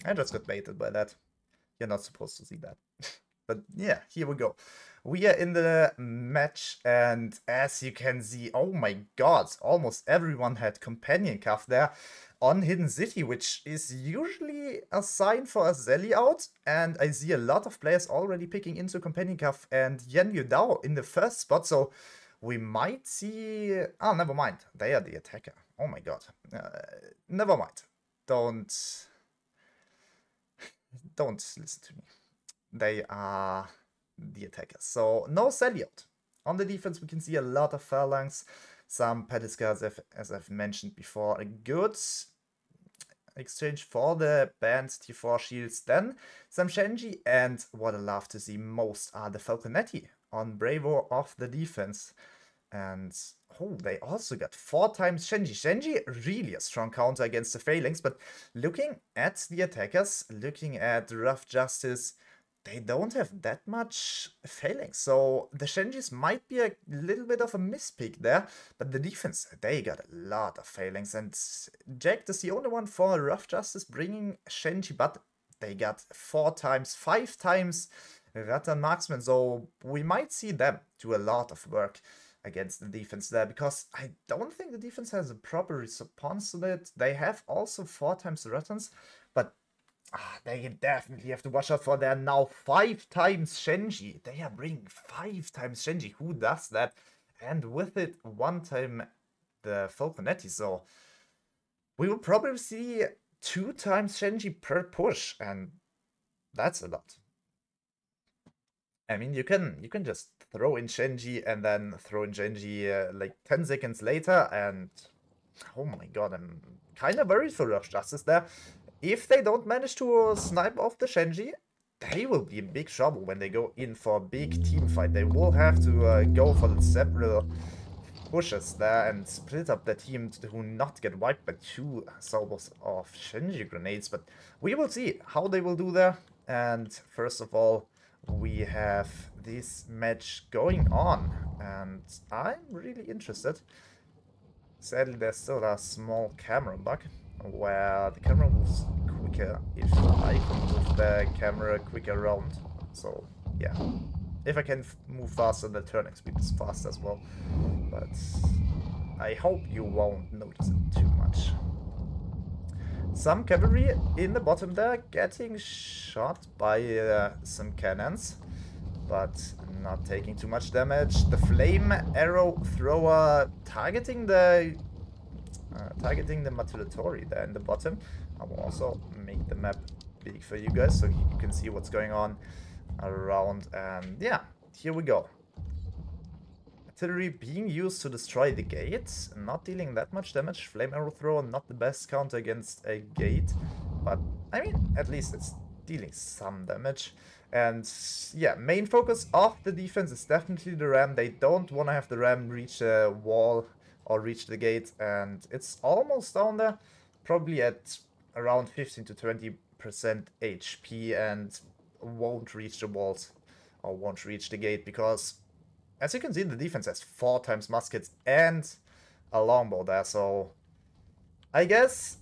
I just got baited by that. You're not supposed to see that. But yeah, here we go. We are in the match, and as you can see, oh my god, almost everyone had companion cuff there on Hidden City, which is usually a sign for a Zelly out. And I see a lot of players already picking into companion cuff and Yan Yudao in the first spot, so we might see... Oh, never mind. They are the attacker. Oh my god. Never mind. Don't listen to me. They are the attackers. So no Zelliot. On the defense, we can see a lot of Phalanx, some Petiskas, as I've mentioned before. A good exchange for the banned T4 shields. Then some Shenji, and what I love to see most are the Falconetti on Bravo of the defense. And oh, they also got 4 times Shenji. Shenji, really a strong counter against the Phalanx, but looking at the attackers, looking at Rough Justice, they don't have that much Phalanx. So the Shenjis might be a little bit of a mispick there, but the defense, they got a lot of Phalanx. And Jack is the only one for Rough Justice bringing Shenji, but they got 4 times, 5 times Rattan Marksman. So we might see them do a lot of work against the defense there, because I don't think the defense has a proper response to that. They have also 4 times Rattans, but they definitely have to watch out for their now 5 times Shenji. They are bringing 5 times Shenji. Who does that? And with it, 1 time the Falconetti. So we will probably see 2 times Shenji per push, and that's a lot. I mean, you can just throw in Shenji and then throw in Genji like 10 seconds later, and oh my god, I'm kind of worried for Rush Justice there. If they don't manage to snipe off the Shenji, they will be in big trouble when they go in for a big team fight. They will have to go for several pushes there and split up the team to not get wiped by 2 salvos of Shenji grenades. But we will see how they will do there. And first of all, we have this match going on, and I'm really interested. Sadly, there's still a small camera bug where the camera moves quicker if I can move the camera quicker around. So yeah, if I can move faster, the turning speed is fast as well. But I hope you won't notice it too much. Some cavalry in the bottom there getting shot by some cannons, but not taking too much damage. The flame arrow thrower targeting the Matulatori there in the bottom. I will also make the map big for you guys so you can see what's going on around. And yeah, here we go. Artillery being used to destroy the gate, not dealing that much damage. Flame arrow thrower, not the best counter against a gate, but I mean, at least it's dealing some damage. And yeah, main focus of the defense is definitely the ram. They don't want to have the ram reach the wall or reach the gate, and it's almost down there, probably at around 15 to 20% HP, and won't reach the walls or won't reach the gate, because as you can see, the defense has 4 times muskets and a longbow there, so I guess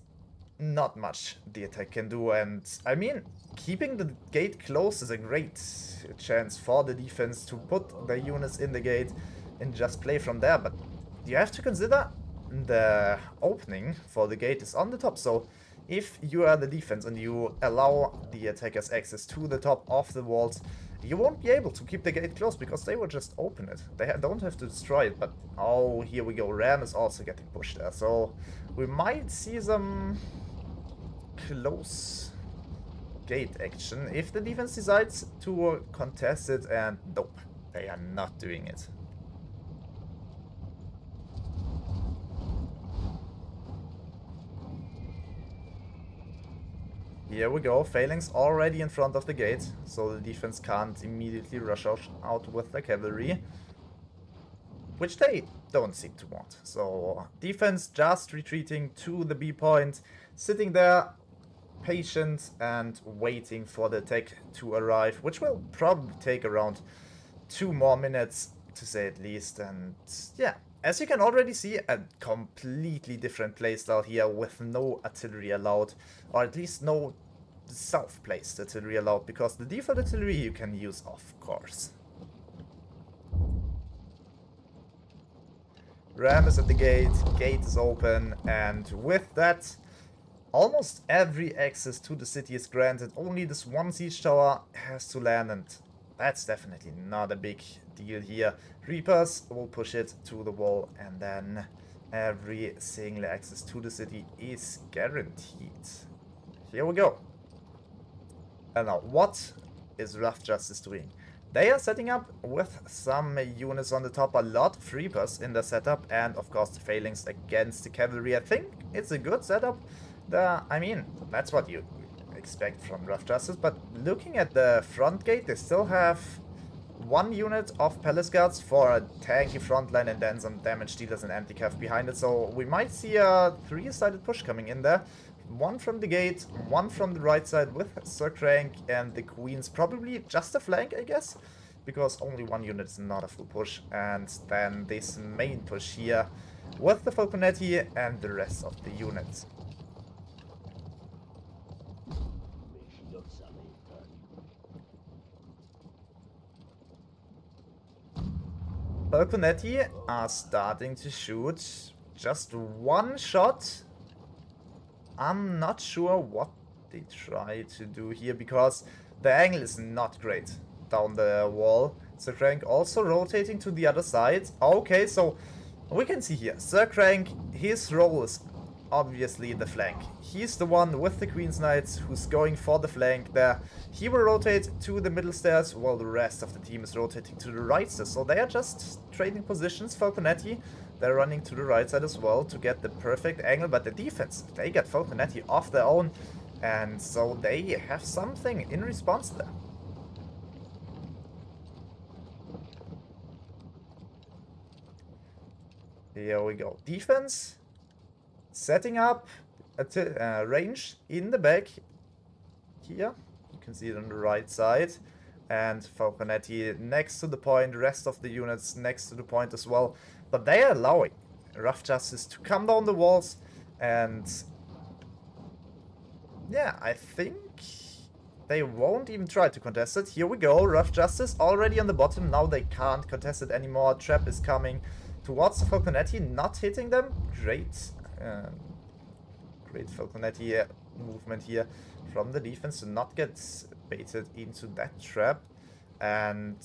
not much the attack can do. And I mean, keeping the gate closed is a great chance for the defense to put the units in the gate and just play from there, but you have to consider the opening for the gate is on the top. So if you are the defense and you allow the attackers access to the top of the walls, you won't be able to keep the gate closed because they will just open it. They don't have to destroy it, but oh, here we go. Ram is also getting pushed there. So we might see some close gate action if the defense decides to contest it, and nope, they are not doing it. Here we go, Phalanx already in front of the gate, so the defense can't immediately rush out with the cavalry, which they don't seem to want. So defense just retreating to the B point, sitting there patient and waiting for the attack to arrive, which will probably take around 2 more minutes to say at least. And yeah, as you can already see, a completely different playstyle here with no artillery allowed, or at least no south-placed artillery allowed, because the default artillery you can use, of course. Ram is at the gate is open, and with that, almost every access to the city is granted. Only this one siege tower has to land, and that's definitely not a big deal here. Reapers will push it to the wall, and then every single access to the city is guaranteed. Here we go. And now, what is Rough Justice doing? They are setting up with some units on the top, a lot of Reapers in the setup, and of course the phalanx against the cavalry. I think it's a good setup. I mean, that's what you expect from Rough Justice, but looking at the front gate, they still have one unit of palace guards for a tanky front line and then some damage dealers and anti-cav behind it, so we might see a three-sided push coming in there. One from the gate, one from the right side with Sir Crank and the Queens, probably just a flank, I guess, because only one unit is not a full push, and then this main push here with the Falconetti and the rest of the units. Falconetti are starting to shoot just one shot. I'm not sure what they try to do here, because the angle is not great down the wall. Sir Crank also rotating to the other side. Okay, so we can see here, Sir Crank, his role is obviously the flank. He's the one with the Queen's Knights who's going for the flank there. He will rotate to the middle stairs while the rest of the team is rotating to the right stairs. So they are just trading positions. Falconetti, they're running to the right side as well to get the perfect angle, but the defense, they get Falconetti off their own, and so they have something in response there. Here we go. Defense setting up a range in the back here. You can see it on the right side. And Falconetti next to the point, the rest of the units next to the point as well. But they are allowing Rough Justice to come down the walls, and yeah, I think they won't even try to contest it. Here we go, Rough Justice already on the bottom. Now they can't contest it anymore. Trap is coming towards the Falconetti, not hitting them. Great Falconetti movement here from the defense to not get baited into that trap. And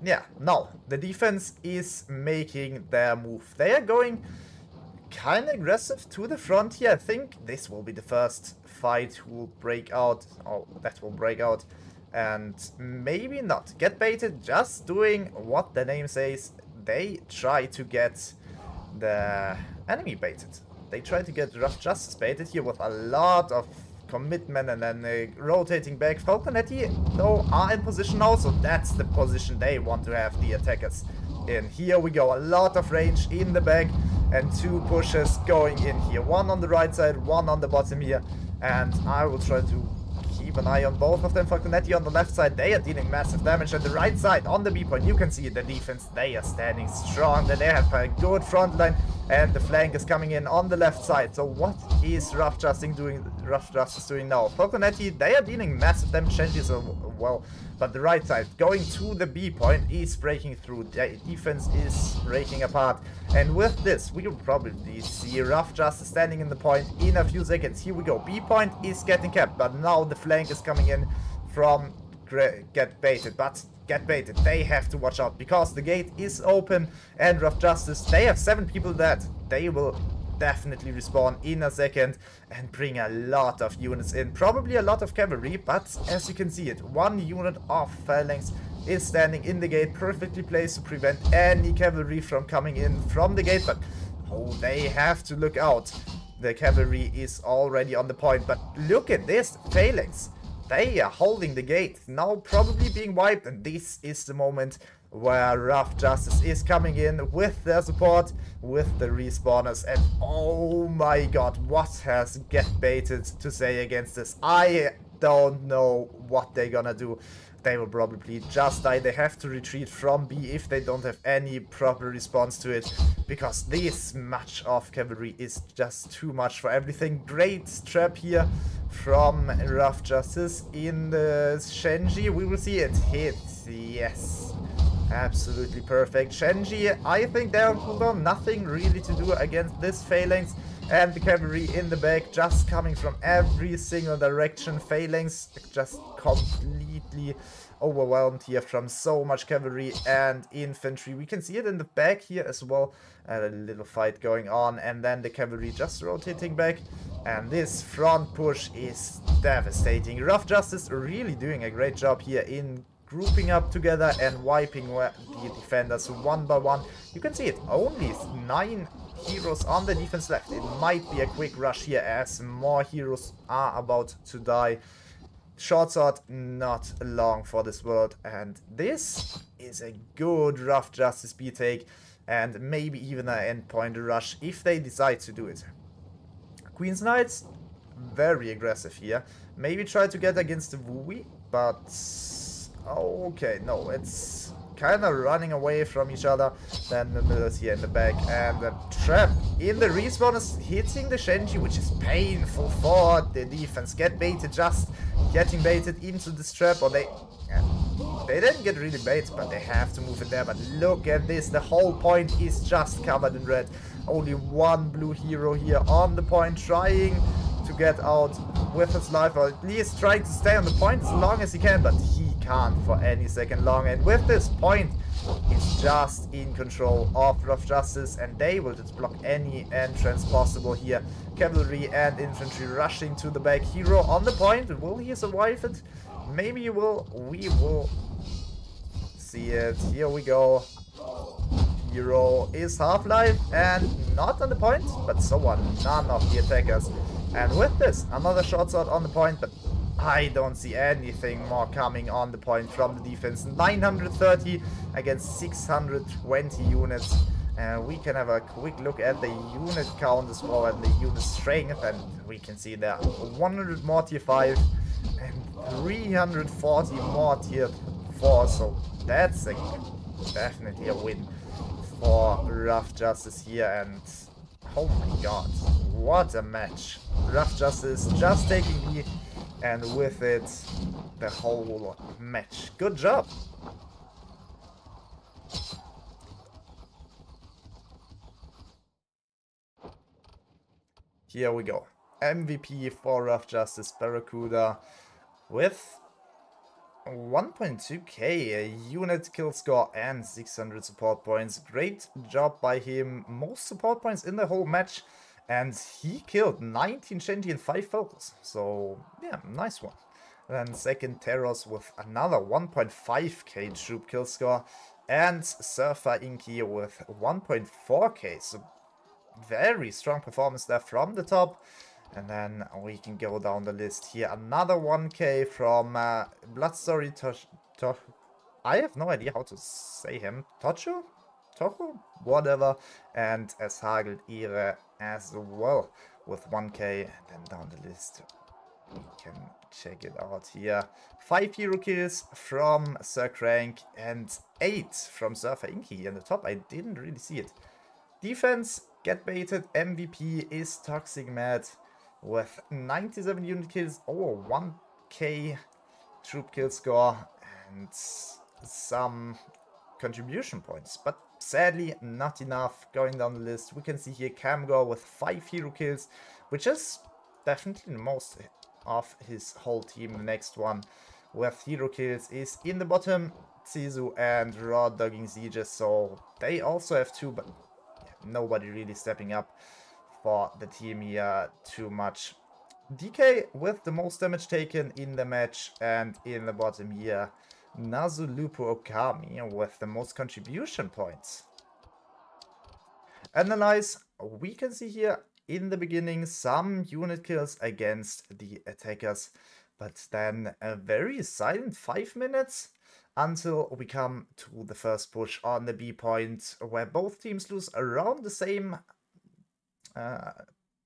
yeah, now the defense is making their move. They are going kind of aggressive to the front here. I think this will be the first fight who will break out. Oh, that will break out. And maybe not get baited, just doing what the name says. They try to get the enemy baited. They try to get Rough Justice baited here with a lot of commitment and then rotating back. Falconetti, though, are in position now, so that's the position they want to have the attackers in. Here we go, a lot of range in the back and two pushes going in here. One on the right side, one on the bottom here, and I will try to keep an eye on both of them. Falconetti on the left side, they are dealing massive damage. At the right side, on the B point, you can see the defense, they are standing strong. They have a good front line, and the flank is coming in on the left side. So what is Rough Justice doing now? Falconetti, they are dealing massive damage changes as well, but the right side, going to the B point, is breaking through. The defense is breaking apart, and with this, we will probably see Rough Justice standing in the point in a few seconds. Here we go, B point is getting kept, but now the flank is coming in from Get Baited, but Get Baited, they have to watch out, because the gate is open, and Rough Justice, they have 7 people dead. They will definitely respawn in a second and bring a lot of units in, probably a lot of cavalry, but as you can see it, 1 unit of phalanx is standing in the gate, perfectly placed to prevent any cavalry from coming in from the gate. But oh, they have to look out. The cavalry is already on the point, but look at this phalanx. They are holding the gate, now probably being wiped, and this is the moment where Rough Justice is coming in with their support, with the respawners, and oh my god, what has Get Baited to say against this? I don't know what they're gonna do. they will probably just die. They have to retreat from B if they don't have any proper response to it, because this much of cavalry is just too much for everything. Great trap here from Rough Justice in the Shenji. We will see it hit. Yes. Absolutely perfect. Shenji, I think they're on cooldown. Nothing really to do against this phalanx. And the cavalry in the back just coming from every single direction. Phalanx just completely overwhelmed here from so much cavalry and infantry. We can see it in the back here as well. A little fight going on. And then the cavalry just rotating back. And this front push is devastating. Rough Justice really doing a great job here in grouping up together and wiping the defenders one by one. You can see it, only 9 heroes on the defense left. It might be a quick rush here as more heroes are about to die. Short sword, not long for this world, and this is a good Rough Justice B take, and maybe even an endpoint rush if they decide to do it. Queen's Knights, very aggressive here. Maybe try to get against the Wooey, but okay, no, it's kind of running away from each other. Then the millers here in the back, and the trap in the respawn is hitting the Shenji, which is painful for the defense. Get baited, just getting baited into this trap, or they didn't get really baited, but they have to move it there. But look at this, the whole point is just covered in red. Only one blue hero here on the point, trying to get out with his life, or at least trying to stay on the point as long as he can, but he can't for any second long. And with this point, he's just in control of Rough Justice, and they will just block any entrance possible here. Cavalry and infantry rushing to the back. Hero on the point, will he survive it? Maybe he will. We will see it. Here we go. Hero is half-life and not on the point, but so are none of the attackers. And with this, another short sword on the point, but I don't see anything more coming on the point from the defense. 930 against 620 units. And we can have a quick look at the unit count as well, and the unit strength, and we can see there 100 more tier 5 and 340 more tier 4, so that's definitely a win for Rough Justice here. And oh my god, what a match. Rough Justice just taking the, and with it the whole match. Good job. Here we go. MVP for Rough Justice Barracuda with 1.2k unit kill score and 600 support points. Great job by him. Most support points in the whole match, and he killed 19 Shenji and 5 Focus. So yeah, nice one. Then second Terros with another 1.5k troop kill score, and Surfer Inky with 1.4k. So very strong performance there from the top. And then we can go down the list here. Another 1k from Bloodstory I have no idea how to say him. Tocho? Whatever. And as Hagel Ire as well with 1k. Then down the list we can check it out here. 5 hero kills from Sir Crank and 8 from Surfer Inky in the top. I didn't really see it. Defense, get baited. MVP is Toxic Mad with 97 unit kills, over 1k troop kill score, and some contribution points, but sadly not enough. Going down the list, we can see here Camgor with 5 hero kills, which is definitely the most of his whole team. The next one with hero kills is in the bottom, Tsizu and Raw Dogging Sieges, so they also have 2, but nobody really stepping up for the team here too much. DK with the most damage taken in the match, and in the bottom here Nazulupu Okami with the most contribution points. Analyze, we can see here in the beginning some unit kills against the attackers, but then a very silent 5 minutes until we come to the first push on the B point, where both teams lose around the same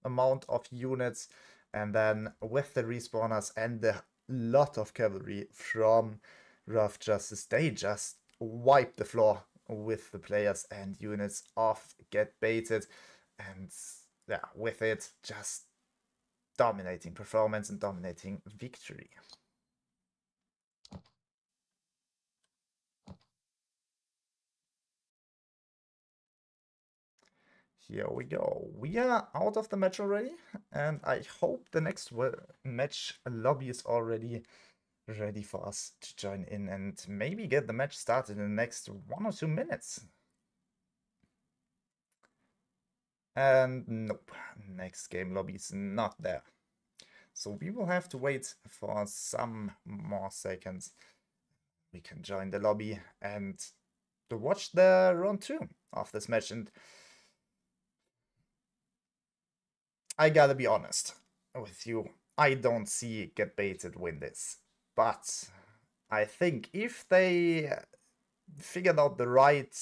amount of units, and then with the respawners and the lot of cavalry from Rough Justice, they just wipe the floor with the players and units of Get Baited, and yeah, with it, just dominating performance and dominating victory. Here we go. We are out of the match already, and I hope the next match lobby is already ready for us to join in and maybe get the match started in the next 1 or 2 minutes. And nope, next game lobby is not there. So we will have to wait for some more seconds. We can join the lobby and to watch the round 2 of this match. And I gotta be honest with you, I don't see Get Baited win this. But I think if they figured out the right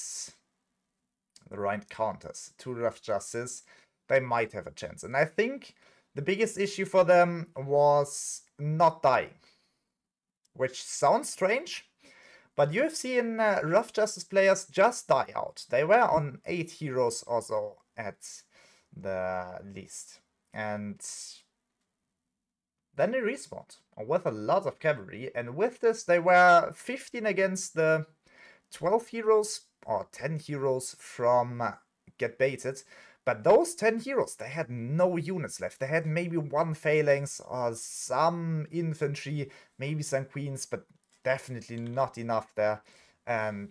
counters to Rough Justice, they might have a chance. And I think the biggest issue for them was not dying, which sounds strange, but you have seen Rough Justice players just die out. They were on 8 heroes or so at the least. And then they respawned with a lot of cavalry. And with this, they were 15 against the 12 heroes or 10 heroes from Get Baited. But those 10 heroes, they had no units left. They had maybe 1 phalanx or some infantry, maybe some queens, but definitely not enough there. And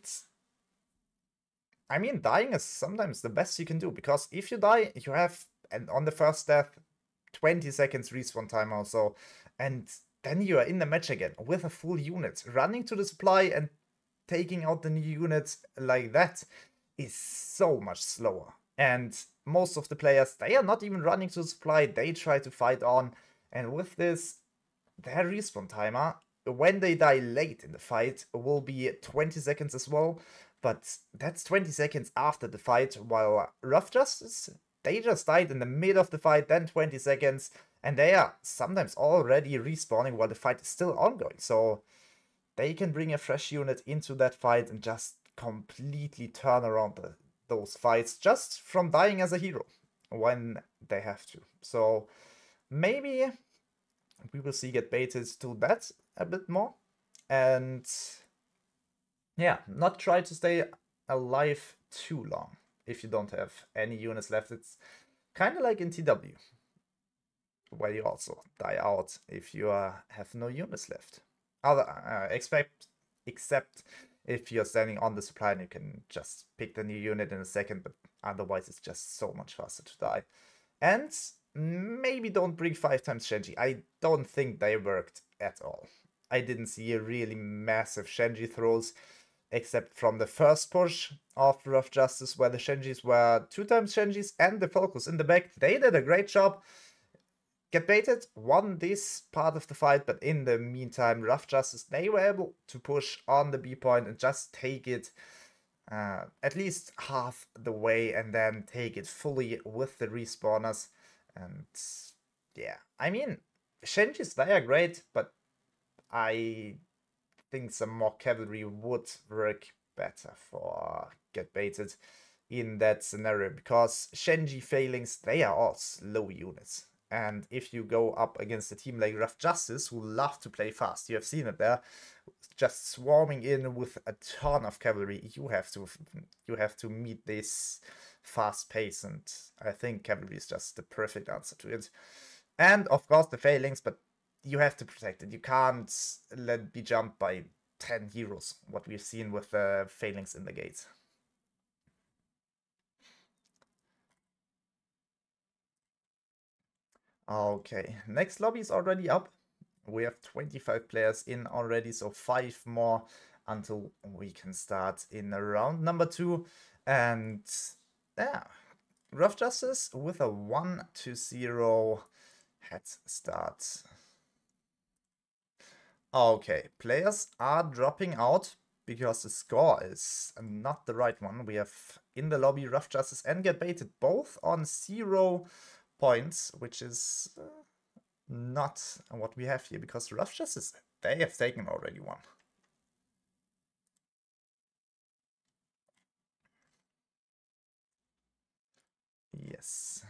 I mean, dying is sometimes the best you can do, because if you die, you have, and on the first death, 20 seconds respawn time or so, and then you are in the match again with a full unit. Running to the supply and taking out the new unit like that is so much slower. And most of the players, they are not even running to the supply, they try to fight on. And with this, their respawn timer, when they die late in the fight, will be 20 seconds as well. But that's 20 seconds after the fight, while Rough Justice, they just died in the middle of the fight, then 20 seconds, and they are sometimes already respawning while the fight is still ongoing. So they can bring a fresh unit into that fight and just completely turn around those fights just from dying as a hero when they have to. So maybe we will see Get Baited do that a bit more. And yeah, not try to stay alive too long if you don't have any units left. It's kind of like in TW, where you also die out if you have no units left. Except if you're standing on the supply and you can just pick the new unit in a second, but otherwise it's just so much faster to die. And maybe don't bring 5 times Shenji. I don't think they worked at all. I didn't see a really massive Shenji throws, except from the first push of Rough Justice, where the Shenjis were 2 times Shenjis and the focus in the back. They did a great job. Get Baited won this part of the fight, but in the meantime, Rough Justice, they were able to push on the B point and just take it at least half the way and then take it fully with the respawners. And yeah, I mean, Shenjis, they are great, but I think some more cavalry would work better for Get Baited in that scenario, because Shenji phalanx, they are all slow units. And if you go up against a team like Rough Justice, who love to play fast, you have seen it there, just swarming in with a ton of cavalry, you have to meet this fast pace, and I think cavalry is just the perfect answer to it. And of course the phalanx, but you have to protect it. You can't let it be jumped by 10 heroes, what we've seen with the phalanx in the gates. Okay, next lobby is already up. We have 25 players in already, so 5 more until we can start in round number 2. And yeah, Rough Justice with a 1-0 head start. Okay, players are dropping out because the score is not the right one. We have in the lobby Rough Justice and Get Baited both on 0 points, which is not what we have here, because Rough Justice, they have taken already 1. Yes.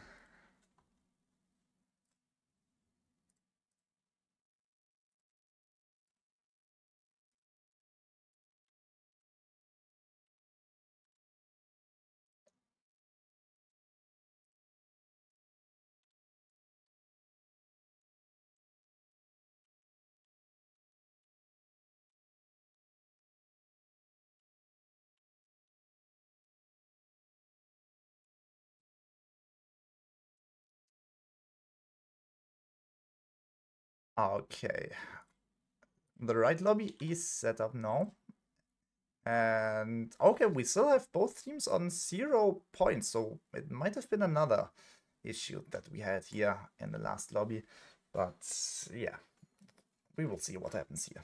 Okay. The right lobby is set up now. And okay, we still have both teams on 0 points, so it might have been another issue that we had here in the last lobby. But yeah, we will see what happens here.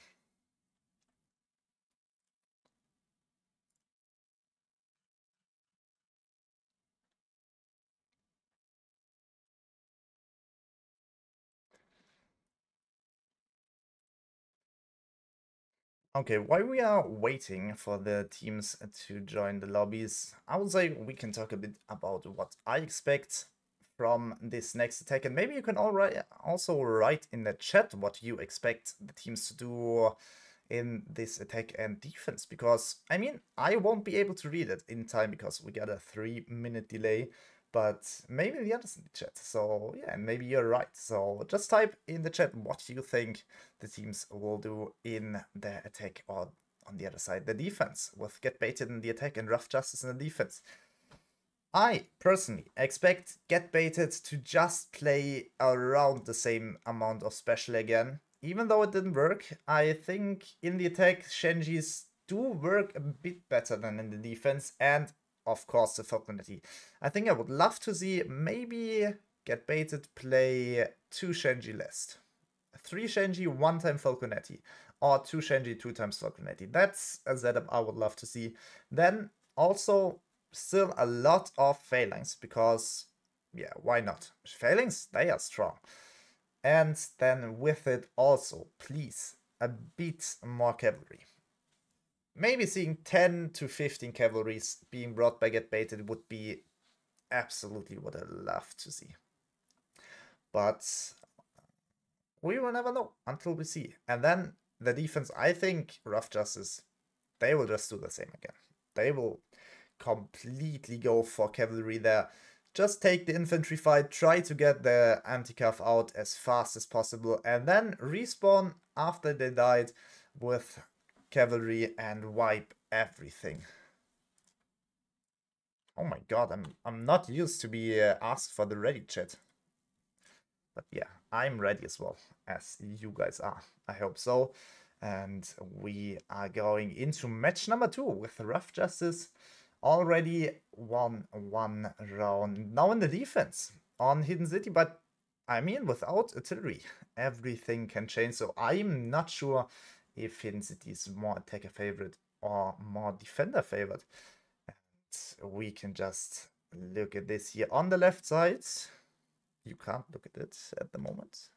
Okay, while we are waiting for the teams to join the lobbies, I would say we can talk a bit about what I expect from this next attack. And maybe you can also write in the chat what you expect the teams to do in this attack and defense. Because, I mean, I won't be able to read it in time because we got a 3-minute delay. But maybe the others in the chat. So yeah, maybe you're right. So just type in the chat what you think the teams will do in the attack or on the other side, the defense, with Get Baited in the attack and Rough Justice in the defense. I personally expect Get Baited to just play around the same amount of special again. Even though it didn't work, I think in the attack, Shenji's do work a bit better than in the defense, and of course the Falconetti. I think I would love to see maybe Get Baited play 2 Shenji less. 3 Shenji, 1 time Falconetti, or 2 Shenji, 2 times Falconetti. That's a setup I would love to see. Then also still a lot of phalanx, because yeah, why not? Phalanx, they are strong. And then with it also, please, a bit more cavalry. Maybe seeing 10 to 15 cavalries being brought by Get Baited would be absolutely what I love to see. But we will never know until we see. And then the defense, I think Rough Justice, they will just do the same again. They will completely go for cavalry there. Just take the infantry fight, try to get the anti-cav out as fast as possible, and then respawn after they died with cavalry and wipe everything. Oh my god, I'm not used to be asked for the ready chat. But yeah, I'm ready as well, as you guys are. I hope so. And we are going into match number 2 with Rough Justice. Already won 1 round. Now in the defense on Hidden City, but I mean, without artillery, everything can change. So I'm not sure if Hidden City is more attacker favorite or more defender favorite. And we can just look at this here on the left side. You can't look at it at the moment.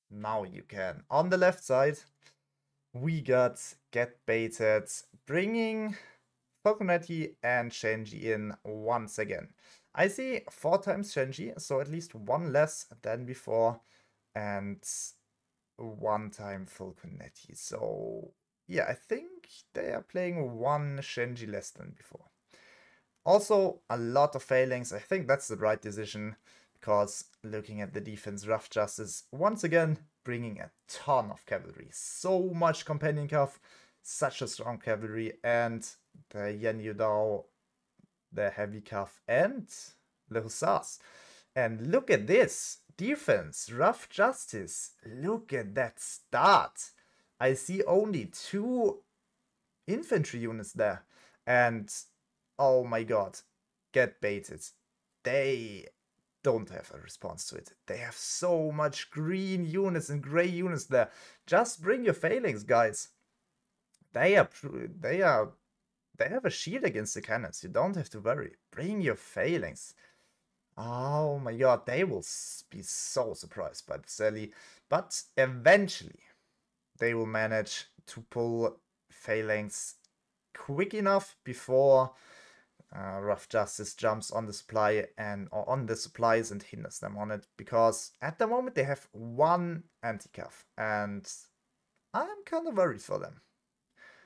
Now you can. On the left side, we got Get Baited, bringing Falconetti and Shenji in once again. I see 4 times Shenji, so at least 1 less than before, and 1 time Falconetti. So yeah, I think they are playing 1 Shenji less than before. Also, a lot of failings. I think that's the right decision, because looking at the defense, Rough Justice, once again, bringing a ton of cavalry. So much companion cav, such a strong cavalry, and the Yen Yudao, the heavy cav, and the Hussars. And look at this defense, Rough Justice. Look at that start. I see only 2 infantry units there. And oh my god, Get Baited. They don't have a response to it. They have so much green units and gray units there. Just bring your phalanx, guys. They have a shield against the cannons. You don't have to worry. Bring your phalanx. Oh my god, they will be so surprised by the Sally. But eventually, they will manage to pull phalanx quick enough before Rough Justice jumps on the supply or on the supplies and hinders them on it, because at the moment they have one anti-cav and I'm kind of worried for them.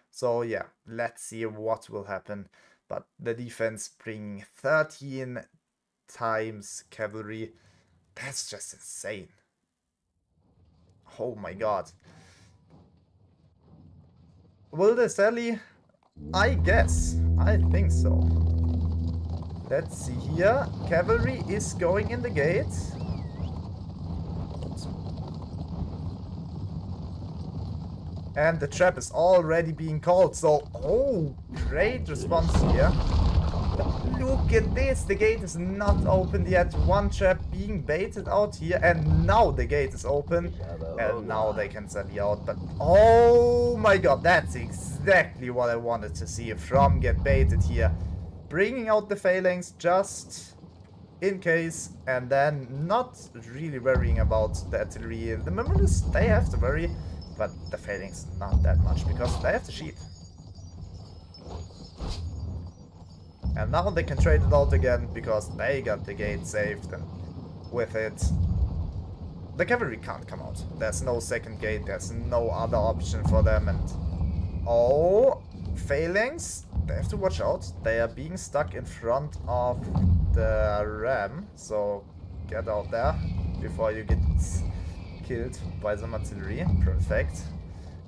So yeah, let's see what will happen. But the defense bringing 13 times cavalry, that's just insane. Oh my god. Will they sally? I guess. I think so. Let's see here. Cavalry is going in the gate. And the trap is already being called. So, oh, great response here. But look at this. The gate is not opened yet. One trap being baited out here. And now the gate is open. And now they can sally out. But, oh my god, that's exactly what I wanted to see from Get Baited here. Bringing out the phalanx just in case. And then not really worrying about the artillery. The Mimulus, they have to worry. But the phalanx not that much, because they have the sheep. And now they can trade it out again, because they got the gate saved, and with it, the cavalry can't come out. There's no second gate, there's no other option for them, and oh, phalanx, they have to watch out. They are being stuck in front of the ram, so get out there before you get killed by some artillery. Perfect.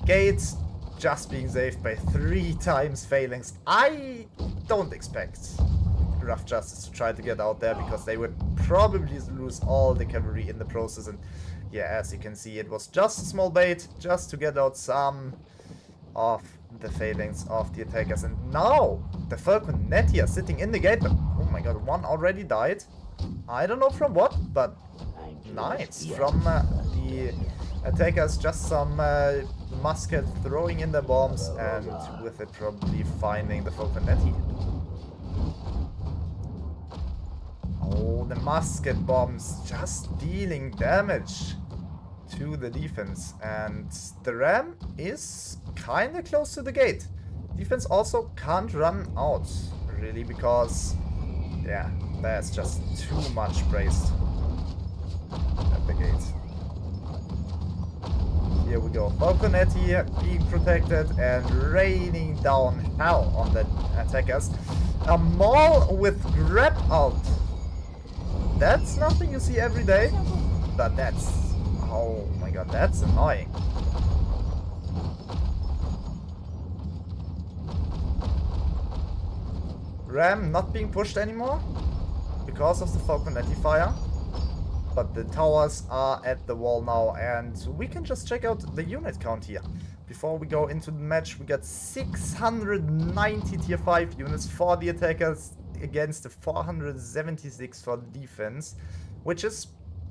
Gate just being saved by 3 times phalanx. I don't expect Rough Justice to try to get out there, because they would probably lose all the cavalry in the process. And yeah, as you can see, it was just a small bait just to get out some of the phalanx of the attackers. And now the Falconetti are sitting in the gate, but oh my god, one already died. I don't know from what, but nice from the attackers. Just some musket throwing in the bombs, and with it probably finding the Falconetti. Oh, the musket bombs just dealing damage to the defense, and the ram is kinda close to the gate. Defense also can't run out really, because yeah, there's just too much braced at the gate. Here we go. Falconetti being protected and raining down hell on the attackers. A maul with grab out. That's nothing you see every day, but that's... oh my god, that's annoying. Ram not being pushed anymore because of the Falconetti fire. But the towers are at the wall now, and we can just check out the unit count here. Before we go into the match, we got 690 tier 5 units for the attackers against the 476 for the defense, which is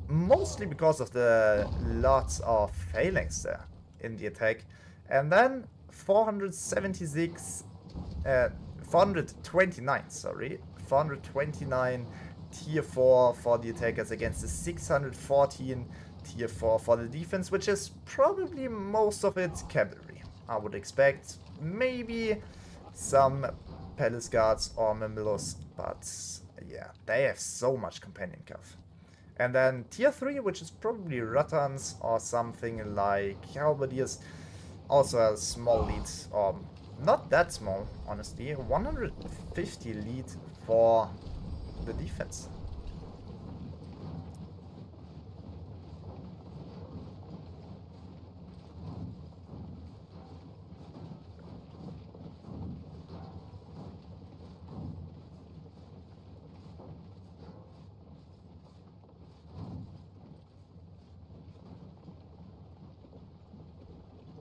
mostly because of the lots of phalanx there in the attack. And then 429 tier 4 for the attackers against the 614 tier 4 for the defense, which is probably most of it cavalry. I would expect maybe some palace guards or Mimulus, but yeah, they have so much companion cav. And then tier 3, which is probably Rattans or something like Halberdiers, also a small lead, or not that small, honestly, 150 lead for the defense.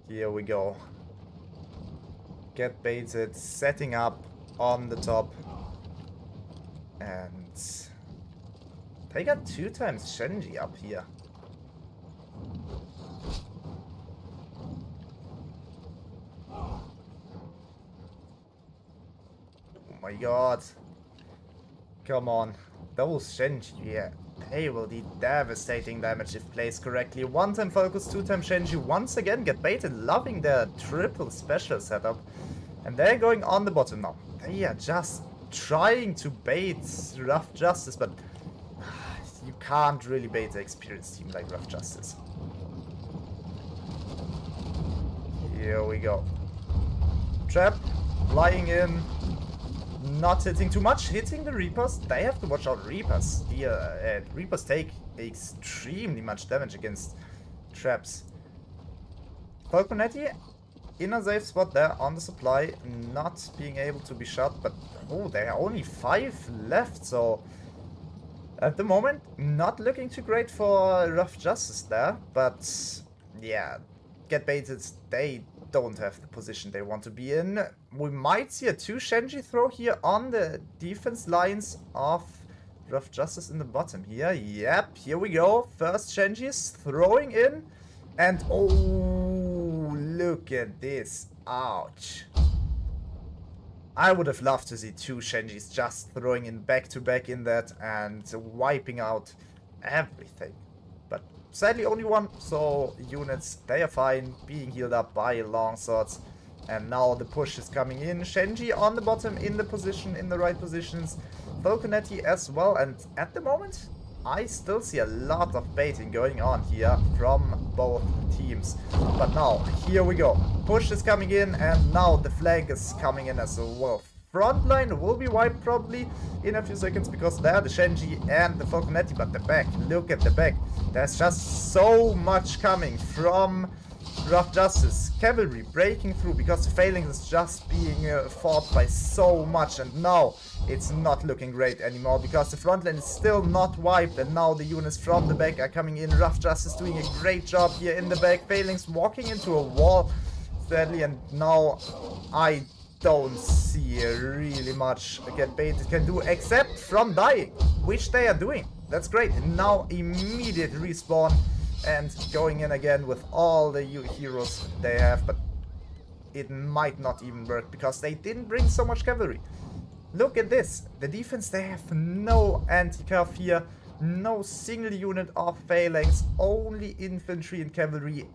Here we go. Get baited, setting up on the top. And they got 2 times Shenji up here. Oh my god. Come on. Those Shenji, yeah, they will do devastating damage if placed correctly. 1-time focus, 2-time Shenji once again get baited, loving their triple special setup. And they're going on the bottom now. They are just trying to bait Rough Justice, but you can't really bait an experienced team like Rough Justice. Here we go. Trap, flying in, not hitting too much, hitting the Reapers. They have to watch out Reapers. The Reapers take extremely much damage against traps. Falconetti in a safe spot there on the supply, not being able to be shot, but oh, there are only 5 left, so at the moment, not looking too great for Rough Justice there, but yeah, get baited, they don't have the position they want to be in. We might see a 2 Shenji throw here on the defense lines of Rough Justice in the bottom here. Yep, here we go. First Shenji is throwing in, and oh, look at this. Ouch. I would have loved to see 2 Shenjis just throwing in back to back in that and wiping out everything. But sadly only 1, so units, they are fine, being healed up by longswords. And now the push is coming in. Shenji on the bottom, in the right positions. Falconetti as well, and at the moment, I still see a lot of baiting going on here from both teams. But now, here we go. Push is coming in, and now the flag is coming in as well. Front line will be wiped probably in a few seconds, because there the Shenji and the Falconetti, but the back, look at the back. There's just so much coming from Rough Justice. Cavalry breaking through, because the Phalanx is just being fought by so much, and now it's not looking great anymore, because the front line is still not wiped, and now the units from the back are coming in. Rough Justice doing a great job here in the back. Phalanx walking into a wall, sadly, and now I don't see really much Get Baited can do, except from dying, which they are doing. That's great. And now immediate respawn and going in again with all the heroes they have, but it might not even work because they didn't bring so much cavalry. Look at this. The defense, they have no anti-cav here, no single unit of phalanx, only infantry and cavalry.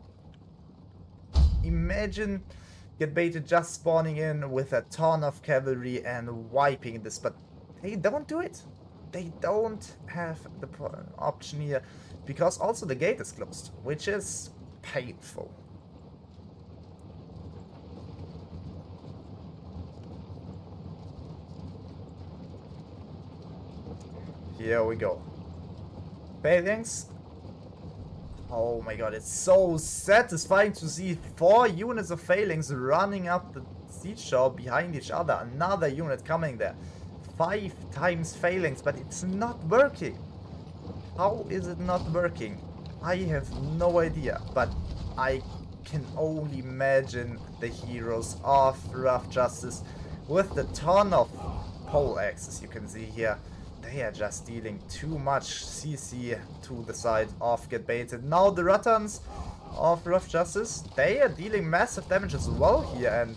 Imagine Get Baited just spawning in with a ton of cavalry and wiping this, but they don't do it. They don't have the option here, because also the gate is closed, which is painful. Here we go. Phalanx. Oh my god, it's so satisfying to see 4 units of Phalanx running up the siege tower behind each other. Another unit coming there. 5 times Phalanx, but it's not working. How is it not working? I have no idea, but I can only imagine the heroes of Rough Justice with the ton of pole axes you can see here. They are just dealing too much CC to the side of Get Baited. Now the Rattans of Rough Justice, they are dealing massive damage as well here, and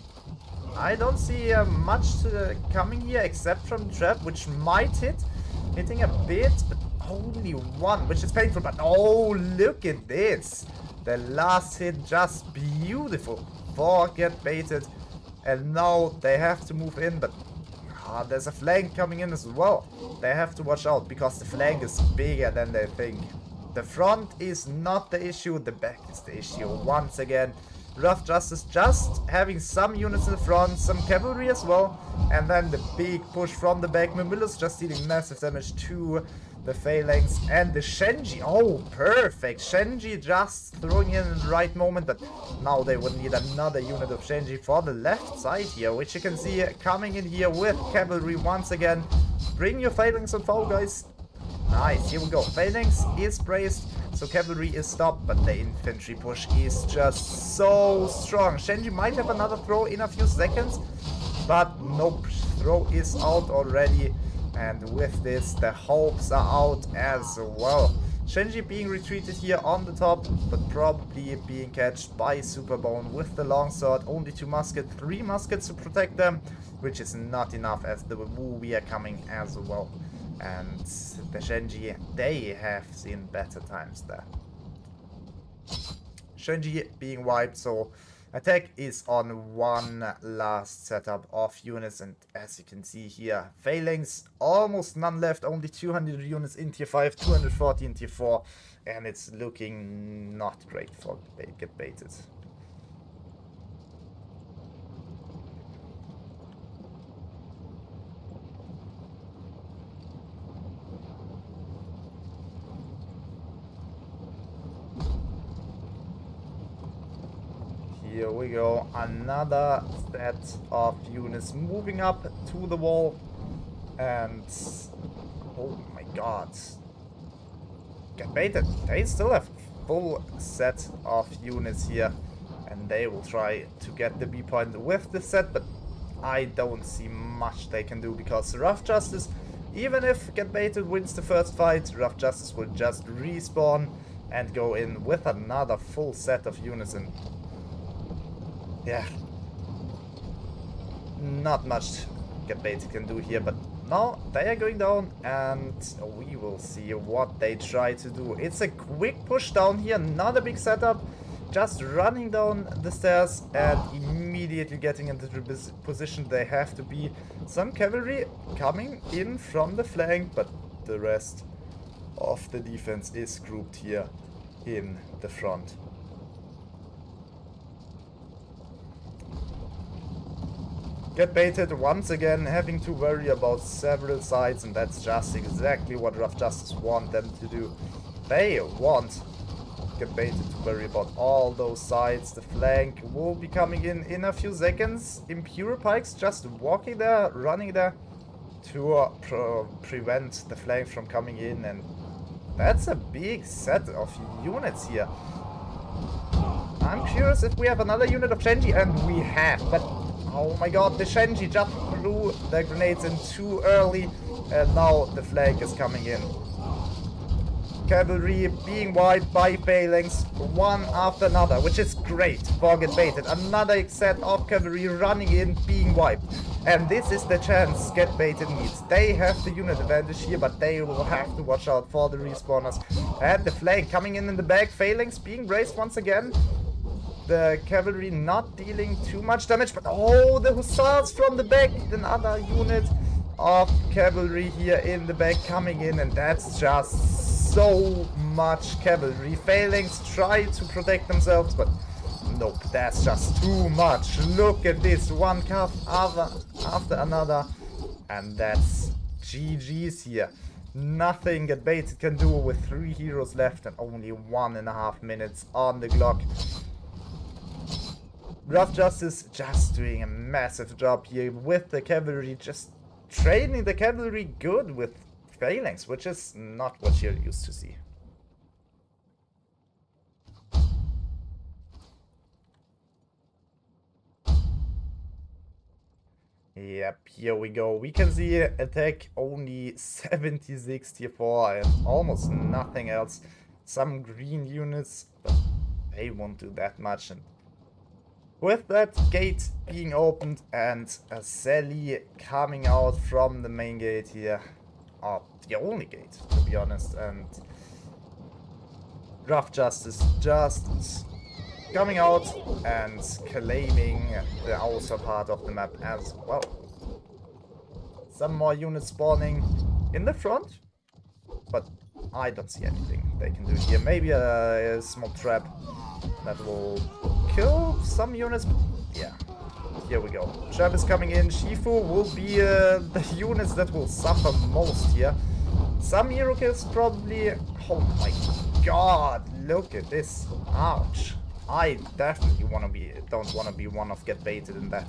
I don't see much coming here except from the trap, which might hitting a bit, but only 1, which is painful. But oh, look at this. The last hit just beautiful for Get Baited, and now they have to move in, but there's a flank coming in as well. They have to watch out, because the flank is bigger than they think. The front is not the issue, the back is the issue. Once again, Rough Justice just having some units in the front, some cavalry as well, and then the big push from the back. Mamilus just dealing massive damage to the Phalanx, and the Shenji. Oh, perfect. Shenji just throwing in the right moment, but now they would need another unit of Shenji for the left side here, which you can see coming in here with cavalry once again. Bring your Phalanx on foul, guys. Nice, here we go. Phalanx is braced, so cavalry is stopped, but the infantry push is just so strong. Shenji might have another throw in a few seconds, but nope, throw is out already. And with this, the hopes are out as well. Shenji being retreated here on the top, but probably being catched by Superbone with the longsword. Only 2 muskets, 3 muskets to protect them, which is not enough, as the Wu are coming as well. And the Shenji, they have seen better times there. Shenji being wiped, so Attack is on one last setup of units, and as you can see here, Phalanx, almost none left, only 200 units in tier 5, 240 in tier 4, and it's looking not great for Get Baited. Here we go, another set of units moving up to the wall, and oh my god, Get Baited, they still have full set of units here, and they will try to get the B point with the set, but I don't see much they can do, because Rough Justice, even if Get Baited wins the first fight, Rough Justice will just respawn and go in with another full set of units, and yeah, not much Get Baited can do here, but now they are going down, and we will see what they try to do. It's a quick push down here, not a big setup, just running down the stairs and immediately getting into the position they have to be. Some cavalry coming in from the flank, but the rest of the defense is grouped here in the front. Get Baited once again, having to worry about several sides, and that's just exactly what Rough Justice want them to do. They want Get Baited to worry about all those sides. The flank will be coming in a few seconds. Imperial Pikes just walking there, running there to prevent the flank from coming in, and that's a big set of units here. I'm curious if we have another unit of Shenji, and we have, but oh my god, the Shenji just threw the grenades in too early, and now the flank is coming in. Cavalry being wiped by Phalanx, one after another, which is great for Get Baited. Another set of cavalry running in, being wiped. And this is the chance Get Baited needs. They have the unit advantage here, but they will have to watch out for the respawners. And the flank coming in the back, Phalanx being braced once again. The cavalry not dealing too much damage, but oh, the hussars from the back, another unit of cavalry here in the back coming in, and that's just so much cavalry. Phalanx try to protect themselves, but nope, that's just too much. Look at this, one calf after another, and that's GG's here. Nothing Get Baited can do with 3 heroes left and only 1.5 minutes on the clock. Rough Justice just doing a massive job here with the cavalry, just training the cavalry good with Phalanx, which is not what you're used to see. Yep, here we go. We can see attack only 76 tier 4 and almost nothing else. Some green units, but they won't do that much. And with that gate being opened and a Sally coming out from the main gate here, or the only gate to be honest, and Rough Justice just coming out and claiming the outer part of the map as well. Some more units spawning in the front, but I don't see anything they can do here. Maybe a small trap that will kill some units. Yeah, here we go. Trap is coming in. Shifu will be the units that will suffer most here. Some hero kills probably. Oh my god, look at this. Ouch. I definitely don't want to be one of Get Baited in that.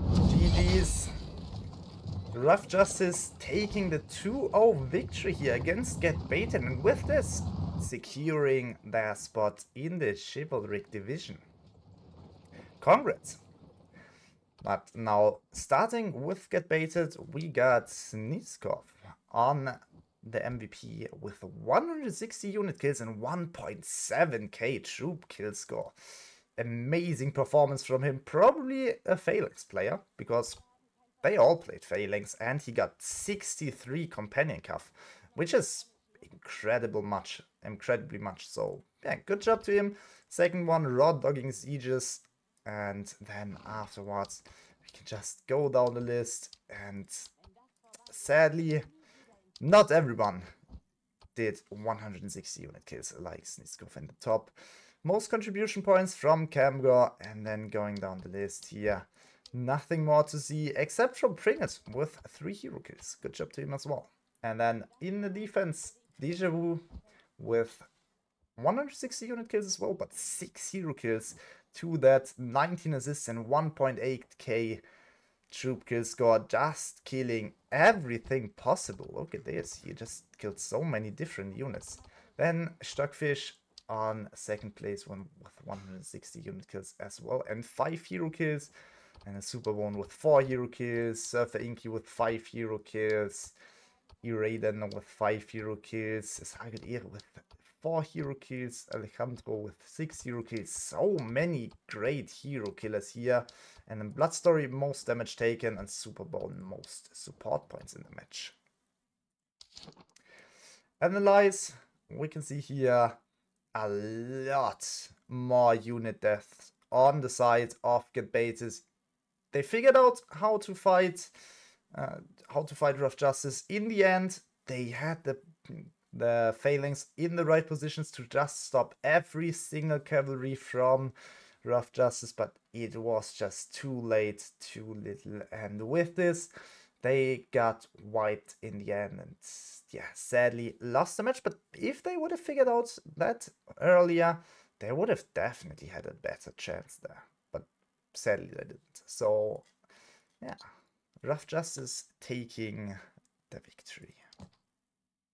GG's. Rough Justice taking the 2-0 victory here against Get Baited, and with this securing their spot in the Chivalric division. Congrats! But now, starting with Get Baited, we got Sniskov on the MVP with 160 unit kills and 1.7k troop kill score. Amazing performance from him. Probably a Phalanx player, because they all played Phalanx, and he got 63 companion cuff, which is incredibly much. So yeah, good job to him. Second one, raw dogging sieges, and then afterwards we can just go down the list, and sadly not everyone did 160 unit kills like Sniskov in the top. Most contribution points from Camgor, and then going down the list here, nothing more to see except from Pringet with 3 hero kills. Good job to him as well. And then in the defense, Deja Vu with 160 unit kills as well, but 6 hero kills to that, 19 assists and 1.8k troop kill score, just killing everything possible. Look at this, he just killed so many different units. Then Stockfish on second place with 160 unit kills as well, and 5 hero kills. And a Superbone with 4 hero kills, Surfer Inky with 5 hero kills, Iraden with 5 hero kills, Sagir with 4 hero kills, Alejandro with 6 hero kills. So many great hero killers here. And then Blood Story, most damage taken, and Superbone, most support points in the match. Analyze, we can see here a lot more unit deaths on the side of Get Bases. They figured out how to fight Rough Justice. In the end, they had the Phalanx in the right positions to just stop every single cavalry from Rough Justice, but it was just too late, too little, and with this, they got wiped in the end, and yeah, sadly lost the match. But if they would have figured out that earlier, they would have definitely had a better chance there. But sadly they didn't. So yeah, Rough Justice taking the victory.